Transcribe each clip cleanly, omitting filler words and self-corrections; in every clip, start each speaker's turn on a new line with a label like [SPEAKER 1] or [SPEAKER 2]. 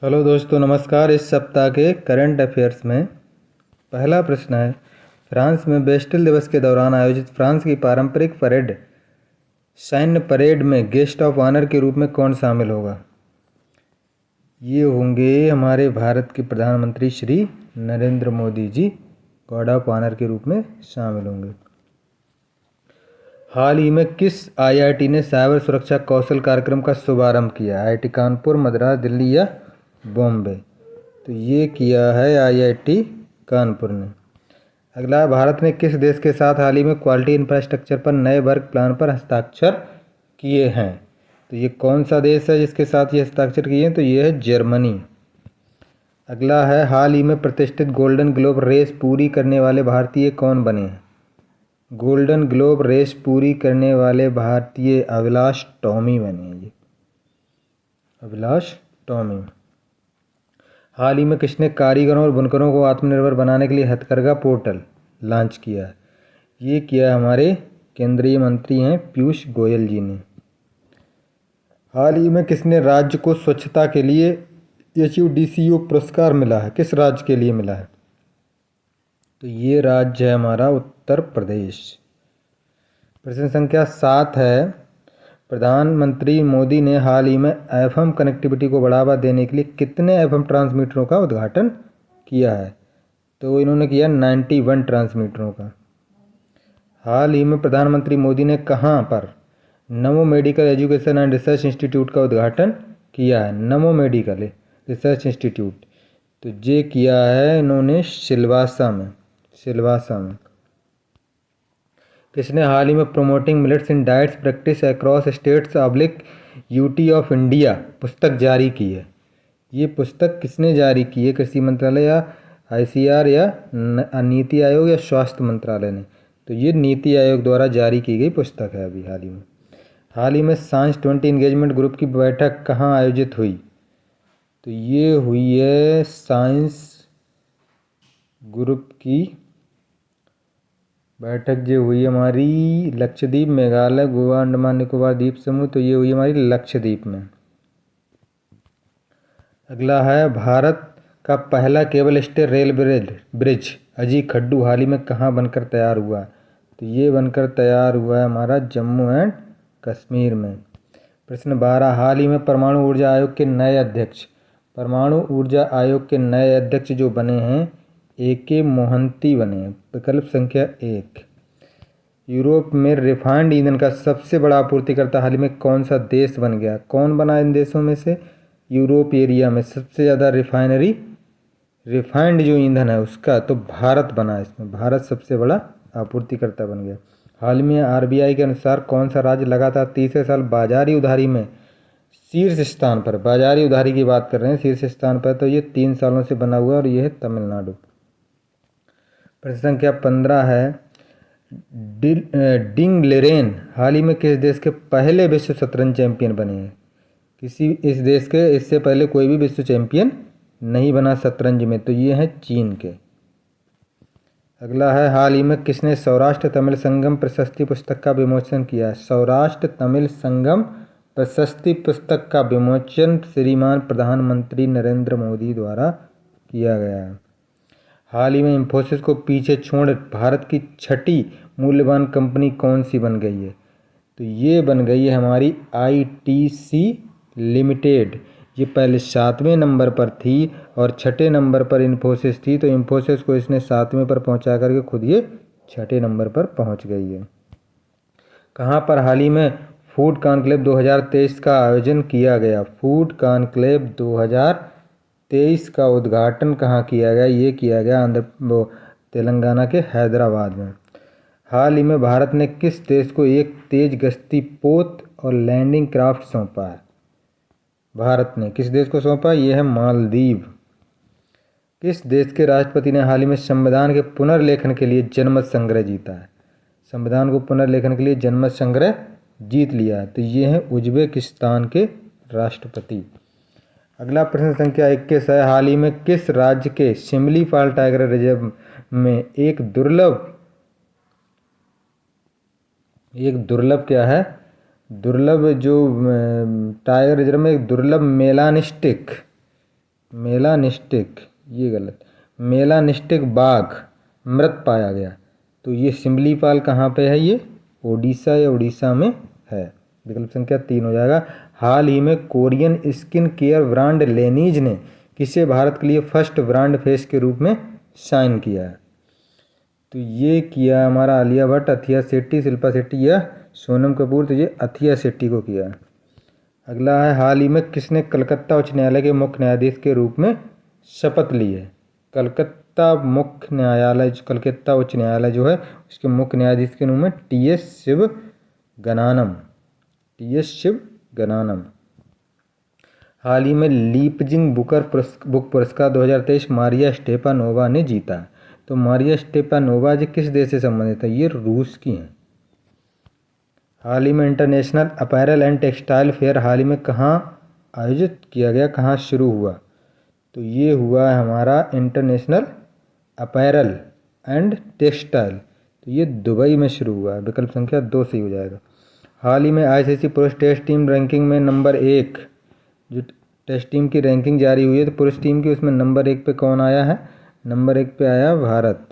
[SPEAKER 1] Hello दोस्तों, नमस्कार। इस सप्ताह के करंट अफेयर्स में पहला प्रश्न है, फ्रांस में बेस्टिल दिवस के दौरान आयोजित फ्रांस की पारंपरिक परेड सैन्य परेड में गेस्ट ऑफ ऑनर के रूप में कौन शामिल होगा? ये होंगे हमारे भारत के प्रधानमंत्री Shri Narendra Modi ji guard of honour के रूप में शामिल होंगे। हाल ही में किस आईआईटी ने साइबर सुरक्षा कौशल कार्यक्रम का शुभारंभ किया? आईआईटी कानपुर, मद्रास, दिल्ली या बॉम्बे? तो ये किया है आईआईटी कानपुर ने। अगला, भारत ने किस देश के साथ हाल ही में क्वालिटी इंफ्रास्ट्रक्चर पर नए वर्क प्लान पर हस्ताक्षर किए हैं? तो ये कौन सा देश है जिसके साथ ये हस्ताक्षर किए हैं? तो ये है जर्मनी। अगला है, हाल ही में प्रतिष्ठित गोल्डन ग्लोब रेस पूरी करने वाले भारतीय कौन बने हैं? गोल्डन ग्लोब रेस पूरी करने वाले भारतीय अभिलाष टॉमी बने हैं। ये अभिलाष टॉमी। हाल ही में किसने कारीगरों और बुनकरों को आत्मनिर्भर बनाने के लिए हथकरघा पोर्टल लॉन्च किया है? ये किया हमारे केंद्रीय मंत्री हैं पीयूष गोयल जी ने। हाल ही में किसने राज्य को स्वच्छता के लिए HUDCO पुरस्कार मिला है? किस राज्य के लिए मिला है? तो ये राज्य है हमारा उत्तर प्रदेश। प्रश्न संख्या 7 है, प्रधानमंत्री मोदी ने हाल ही में FM कनेक्टिविटी को बढ़ावा देने के लिए कितने FM ट्रांसमीटरों का उद्घाटन किया है? तो इन्होंने किया 91 ट्रांसमीटरों का। हाल ही में प्रधानमंत्री मोदी ने कहाँ पर नमो medical education and research institute का उद्घाटन किया है? नमो मेडिकल रिसर्च इंस्टीट्यूट, तो ये किया है इन्होंने सिलवासा में। किसने हाल ही में promoting millets in diets practice across states UT of India पुस्तक जारी की है? ये पुस्तक किसने जारी की है? कृषि मंत्रालय या ICAR या नीति आयोग या स्वास्थ्य मंत्रालय ने? तो ये नीति आयोग द्वारा जारी की गई पुस्तक है। अभी हाल ही में साइंस 20 इंगेजमेंट ग्रुप की बैठक कहाँ आयोजित हुई? तो ये हुई है साइंस ग्रुप की बैठक जो हुई हमारी लक्षद्वीप, मेघालय, गोवा, अंडमान निकोबार द्वीप समूह, तो ये हुई हमारी लक्षद्वीप में। अगला है, भारत का पहला केबल स्टे रेल ब्रिज अजी खड्डू हाल ही में कहाँ बनकर तैयार हुआ? तो ये बनकर तैयार हुआ है हमारा जम्मू एंड कश्मीर में। प्रश्न 12, हाल ही में परमाणु ऊर्जा आयोग के नए अध्यक्ष जो बने हैं AK मोहंती बने हैं। विकल्प संख्या 1, यूरोप में रिफाइंड ईंधन का सबसे बड़ा आपूर्तिकर्ता हाल ही में कौन सा देश बन गया? कौन बना इन देशों में से? यूरोप एरिया में सबसे ज़्यादा रिफाइंड जो ईंधन है उसका, तो भारत बना। इसमें भारत सबसे बड़ा आपूर्तिकर्ता बन गया। हाल में RBI के अनुसार कौन सा राज्य लगातार तीसरे साल बाजारी उधारी में शीर्ष स्थान पर, बाजारी उधारी की बात कर रहे हैं, शीर्ष स्थान पर, तो ये 3 सालों से बना हुआ है और ये है तमिलनाडु। प्रश्न संख्या 15 है, डिंग लेरेन हाल ही में किस देश के पहले विश्व शतरंज चैंपियन बने हैं? इस देश के इससे पहले कोई भी विश्व चैंपियन नहीं बना शतरंज में, तो ये हैं चीन के। अगला है, हाल ही में किसने सौराष्ट्र तमिल संगम प्रशस्ति पुस्तक का विमोचन किया है? सौराष्ट्र तमिल संगम प्रशस्ति पुस्तक का विमोचन श्रीमान प्रधानमंत्री नरेंद्र मोदी द्वारा किया गया है। हाल ही में इंफोसिस को पीछे छोड़ भारत की छठी मूल्यवान कंपनी कौन सी बन गई है? तो ये बन गई है हमारी ITC लिमिटेड। ये पहले 7वें नंबर पर थी और छठे नंबर पर इंफोसिस थी, तो इंफोसिस को इसने 7वें पर पहुंचा करके खुद ये छठे नंबर पर पहुंच गई है। कहाँ पर हाल ही में फूड कॉन्क्लेव 2023 का आयोजन किया गया? फूड कॉन्क्लेव 2023 का उद्घाटन कहाँ किया गया? ये किया गया तेलंगाना के हैदराबाद में। हाल ही में भारत ने किस देश को एक तेज गश्ती पोत और लैंडिंग क्राफ्ट सौंपा है? भारत ने किस देश को सौंपा? ये है मालदीव। किस देश के राष्ट्रपति ने हाल ही में संविधान के पुनर्लेखन के लिए जनमत संग्रह जीता है? संविधान को पुनर्लेखन के लिए जनमत संग्रह जीत लिया है, तो ये हैं उज्बेकिस्तान के राष्ट्रपति। अगला प्रश्न संख्या 21 है, हाल ही में किस राज्य के शिमलीपाल टाइगर रिजर्व में एक दुर्लभ क्या है? दुर्लभ जो टाइगर रिजर्व में एक दुर्लभ मेलानिस्टिक मेलानिस्टिक, ये गलत, मेलानिस्टिक बाघ मृत पाया गया। तो ये सिमलीपाल कहाँ पे है? ये ओडिशा या उड़ीसा में है। विकल्प संख्या 3 हो जाएगा। हाल ही में कोरियन स्किन केयर ब्रांड लेनीज ने किसे भारत के लिए फर्स्ट ब्रांड फेस के रूप में साइन किया है? तो ये किया हमारा आलिया भट्ट, अथिया शेट्टी, शिल्पा शेट्टी या सोनम कपूर। तो ये अथिया शेट्टी को किया है। अगला है, हाल ही में किसने कलकत्ता उच्च न्यायालय के मुख्य न्यायाधीश के रूप में शपथ ली है? कलकत्ता उच्च न्यायालय जो है उसके मुख्य न्यायाधीश के रूप में टी.एस. शिवगनानम। हाल ही में लीपजिंग बुक पुरस्कार 2023 मारिया स्टेपानोवा ने जीता। तो मारिया स्टेपानोवा जी किस देश से संबंधित है? ये रूस की हैं। हाल ही में international apparel and textile fair हाल ही में कहाँ आयोजित किया गया, कहाँ शुरू हुआ? तो ये हुआ है हमारा इंटरनेशनल अपैरल एंड टेक्सटाइल, तो ये दुबई में शुरू हुआ है। विकल्प संख्या 2 सही हो जाएगा। हाल ही में आईसीसी पुरुष टेस्ट टीम रैंकिंग में नंबर 1, जो टेस्ट टीम की रैंकिंग जारी हुई है तो पुरुष टीम की, उसमें नंबर 1 पे कौन आया है? नंबर 1 पे आया भारत।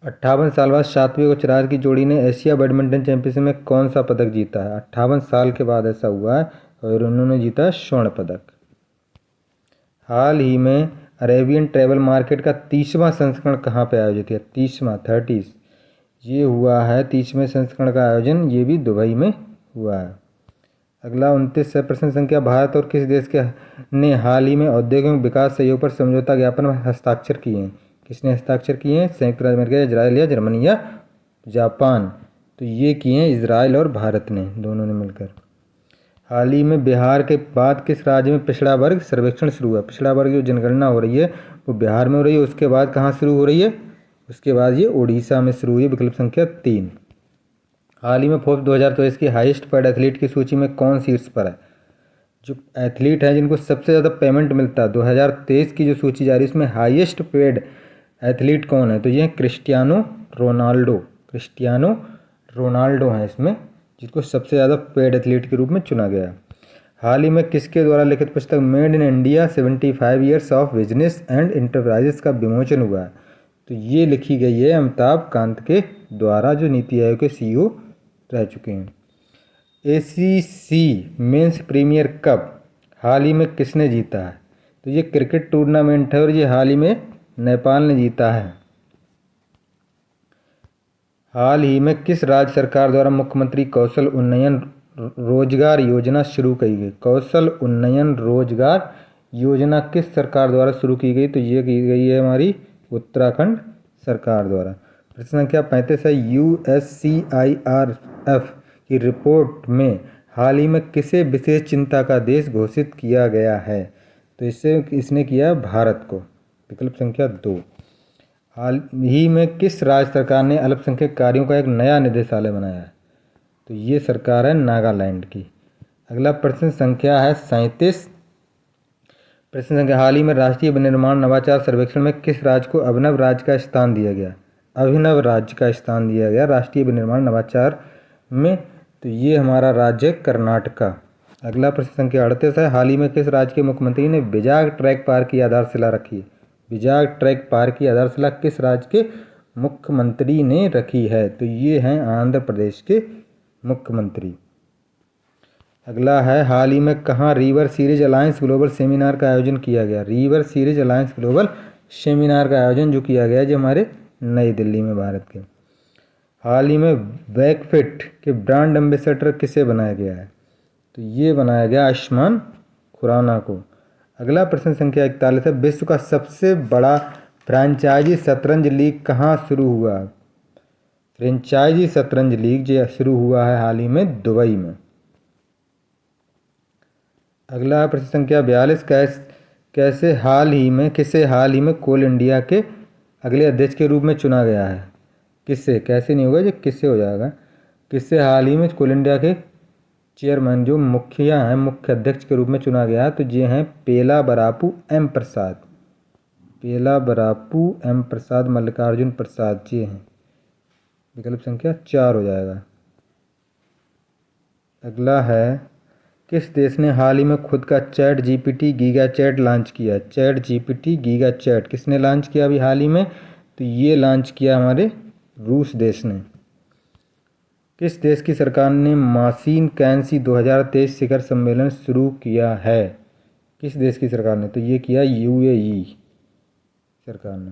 [SPEAKER 1] 58 साल बाद सात्विक और चिराग की जोड़ी ने एशिया बैडमिंटन चैंपियनशिप में कौन सा पदक जीता है? 58 साल के बाद ऐसा हुआ है और उन्होंने जीता स्वर्ण पदक। हाल ही में अरेबियन ट्रैवल मार्केट का 30वां संस्करण कहाँ पे आयोजित है? 30 ये हुआ है 30वें संस्करण का आयोजन, ये भी दुबई में हुआ है। अगला 29 प्रश्न संख्या, भारत और किस देश के ने हाल ही में औद्योगिक विकास सहयोग पर समझौता ज्ञापन में हस्ताक्षर किए हैं? किसने हस्ताक्षर किए हैं? संयुक्त राज्य अमेरिका, इजराइल या जर्मनी या जापान? तो ये किए हैं इजराइल और भारत ने, दोनों ने मिलकर। हाल ही में बिहार के बाद किस राज्य में पिछड़ा वर्ग सर्वेक्षण शुरू हुआ? पिछड़ा वर्ग जो जनगणना हो रही है वो बिहार में हो रही है, उसके बाद कहाँ शुरू हो रही है? उसके बाद ये उड़ीसा में शुरू हुई है। विकल्प संख्या 3। हाल ही में फोर्ब्स 2023 की हाईएस्ट पेड एथलीट की सूची में कौन शीर्ष पर है? जो एथलीट हैं जिनको सबसे ज़्यादा पेमेंट मिलता है, 2023 की जो सूची जारी है उसमें हाईएस्ट पेड एथलीट कौन है? तो ये क्रिस्टियानो रोनाल्डो हैं इसमें, जिसको सबसे ज़्यादा पेड एथलीट के रूप में चुना गया। हाल ही में किसके द्वारा लिखित पुस्तक made in India 75 years of business and enterprises का विमोचन हुआ है? तो ये लिखी गई है अमिताभ कांत के द्वारा, जो नीति आयोग के सीईओ रह चुके हैं। एसीसी मेंस प्रीमियर कप हाल ही में किसने जीता है? तो ये क्रिकेट टूर्नामेंट है और ये हाल ही में नेपाल ने जीता है। हाल ही में किस राज्य सरकार द्वारा मुख्यमंत्री कौशल उन्नयन रोजगार योजना शुरू की गई? कौशल उन्नयन रोजगार योजना किस सरकार द्वारा शुरू की गई? तो ये की गई है हमारी उत्तराखंड सरकार द्वारा। प्रश्न संख्या 35 है, USCIRF की रिपोर्ट में हाल ही में किसे विशेष चिंता का देश घोषित किया गया है? तो इसने किया भारत को। विकल्प संख्या 2। हाल ही में किस राज्य सरकार ने अल्पसंख्यक कार्यों का एक नया निदेशालय बनाया है? तो ये सरकार है नागालैंड की। अगला प्रश्न संख्या है 37। प्रश्न संख्या, हाल ही में राष्ट्रीय विनिर्माण नवाचार सर्वेक्षण में किस राज्य को अभिनव राज्य का स्थान दिया गया? अभिनव राज्य का स्थान दिया गया राष्ट्रीय विनिर्माण नवाचार में, तो ये हमारा राज्य कर्नाटका। अगला प्रश्न संख्या 38 है, हाल ही में किस राज्य के मुख्यमंत्री ने विजाग ट्रैक पार्क की आधारशिला रखी? विजाग ट्रैक पार्क की आधारशिला किस राज्य के मुख्यमंत्री ने रखी है? तो ये हैं आंध्र प्रदेश के मुख्यमंत्री। अगला है, हाल ही में कहाँ river series alliance global seminar का आयोजन किया गया? River series alliance global seminar का आयोजन जो किया गया जो हमारे नई दिल्ली में भारत के। हाल ही में वैकफिट के ब्रांड एम्बेसडर किसे बनाया गया है? तो ये बनाया गया आयुष्मान खुराना को। अगला प्रश्न संख्या 41 है, विश्व का सबसे बड़ा फ्रेंचाइजी शतरंज लीग कहाँ शुरू हुआ? फ्रेंचाइजी शतरंज लीग जो शुरू हुआ है हाल ही में दुबई में। अगला प्रश्न संख्या 42, किसे हाल ही में कोल इंडिया के अगले अध्यक्ष के रूप में चुना गया है? किससे, कैसे नहीं होगा, जो किससे हो जाएगा। किससे हाल ही में कोल इंडिया के चेयरमैन जो मुखिया हैं, मुख्य अध्यक्ष के रूप में चुना गया है? तो ये हैं पेला बरापू एम प्रसाद, मल्लिकार्जुन प्रसाद जी हैं। विकल्प संख्या 4 हो जाएगा। अगला है, किस देश ने हाल ही में खुद का chat GPT giga chad launch किया? चैट जीपीटी गीगा चैट किसने लॉन्च किया अभी हाल ही में? तो ये लॉन्च किया हमारे रूस देश ने। किस देश की सरकार ने मासिन कैंसी 2023 शिखर सम्मेलन शुरू किया है? किस देश की सरकार ने? तो ये किया यूएई सरकार ने।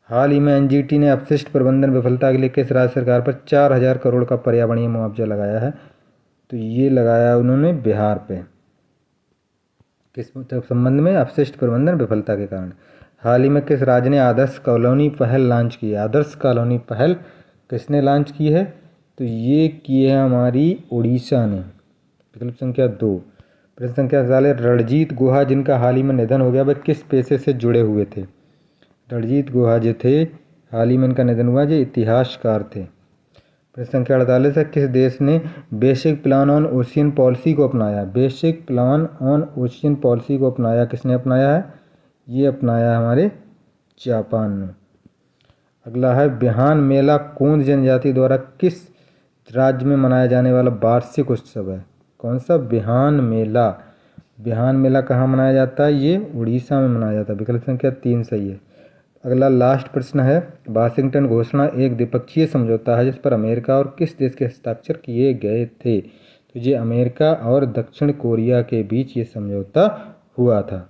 [SPEAKER 1] हाल ही में एनजीटी ने अपशिष्ट प्रबंधन विफलता के लिए किस राज्य सरकार पर 4000 करोड़ का पर्यावरणीय मुआवजा लगाया है? तो ये लगाया उन्होंने बिहार पे। किस संबंध में? अपशिष्ट प्रबंधन विफलता के कारण। हाल ही में किस राज्य ने आदर्श कॉलोनी पहल लॉन्च की है? आदर्श कॉलोनी पहल किसने लॉन्च की है? तो ये की है हमारी उड़ीसा ने। विकल्प संख्या 2। प्रश्न संख्या 40, रणजीत गुहा जिनका हाल ही में निधन हो गया वह किस पेशे से जुड़े हुए थे? रणजीत गुहा जो थे हाल ही में इनका निधन हुआ, जो इतिहासकार थे। प्रश्न संख्या 48 है, किस देश ने basic plan on ocean policy को अपनाया? Basic plan on ocean policy को अपनाया, किसने अपनाया है? ये अपनाया हमारे जापान ने। अगला है, बिहान मेला कोंद जनजाति द्वारा किस राज्य में मनाया जाने वाला वार्षिक उत्सव है? कौन सा? बिहान मेला। बिहान मेला कहाँ मनाया जाता है? ये उड़ीसा में मनाया जाता है। विकल्प संख्या 3 सही है। अगला लास्ट प्रश्न है, वाशिंगटन घोषणा एक द्विपक्षीय समझौता है जिस पर अमेरिका और किस देश के हस्ताक्षर किए गए थे? तो ये अमेरिका और दक्षिण कोरिया के बीच ये समझौता हुआ था।